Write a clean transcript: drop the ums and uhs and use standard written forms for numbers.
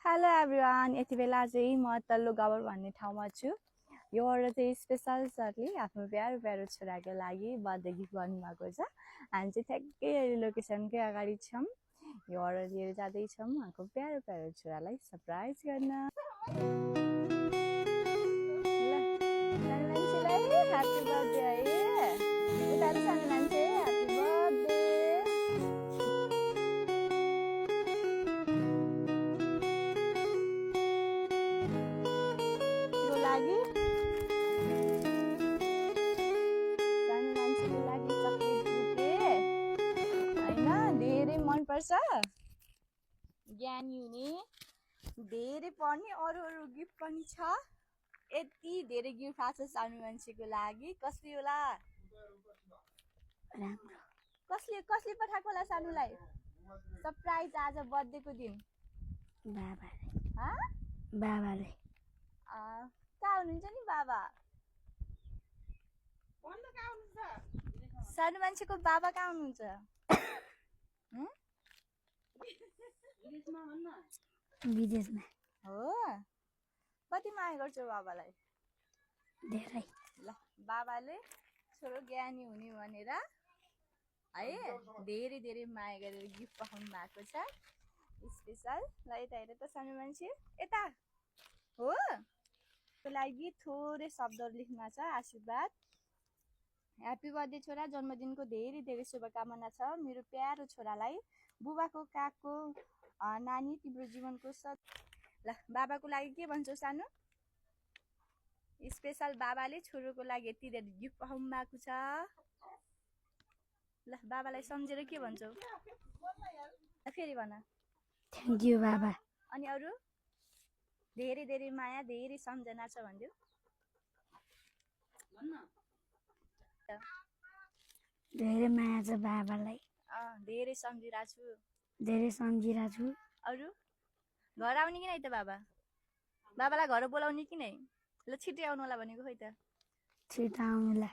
Hello everyone, यति बेला चाहिँ म तल्लो गाउँ भन्ने ठाउँमा छु। योबाट चाहिँ स्पेसल सरले आफ्नो प्यारो प्यारो छोराको लागि बर्थडे गिफ्ट गर्नुभएको छ। हामी चाहिँ ठ्याक्कै अहिले लोकेसनकै अगाडि छौँ। योबाट लिएर जाँदैछौँ उहाँको प्यारो प्यारो छोरालाई सरप्राइज गर्न। ह्याप्पी बर्थडे है, उता सानो मान्छे ह्याप्पी बर्थडे। लागि सानो मान्छेको लागि चकलेट बुके होइन, धेरै मनपर्छ, ज्ञानी हुने, धेरै पढ्ने, अरू अरू गिफ्ट पनि छ। यति धेरै गिफ्ट आएको छ सानो मान्छेको लागि। कसले होला, कसले कसले पठाएको होला सानोलाई सरप्राइज आज बर्थडेको दिन? बाबाले कहाँ हुनुहुन्छ नि बाबा? सानो मान्छेको बाबा कहाँ हुनुहुन्छ? विदेशमा हो, कति माया गर्छ बाबालाई? धेरै। ल, बाबाले छोरो ज्ञानी हुने भनेर है धेरै धेरै माया गरेर गिफ्ट पठाउनु भएको छ स्पेसल। ल यता हेर त सानो मान्छे, यता हो। को लागि थोरै शब्दहरू लेख्न छ। आशीर्वाद, ह्याप्पी बर्थडे छोरा, जन्मदिनको धेरै धेरै शुभकामना छ मेरो प्यारो छोरालाई। बुबाको कागको नानी, तिम्रो जीवनको ल बाबाको लागि के भन्छौ सानो? स्पेसल बाबाले छोरोको लागि यति धेरै गिफ्ट पठाउनु भएको छ। ल बाबालाई सम्झेर के भन्छौ? फेरि भन। थ्याङ्क यू बाबा। अनि अरू धेरै धेरै माया, धेरै सम्झना छ भनिदेऊ। धेरै माया छ बाबालाई, धेरै सम्झिरहेको छु। धेरै सम्झिरहेको छु। अरू घर आउने कि नै त बाबा? बाबालाई घर बोलाउने कि नै? ल छिटै आउनु होला भनेको, खोइ त छिटो आउनुला।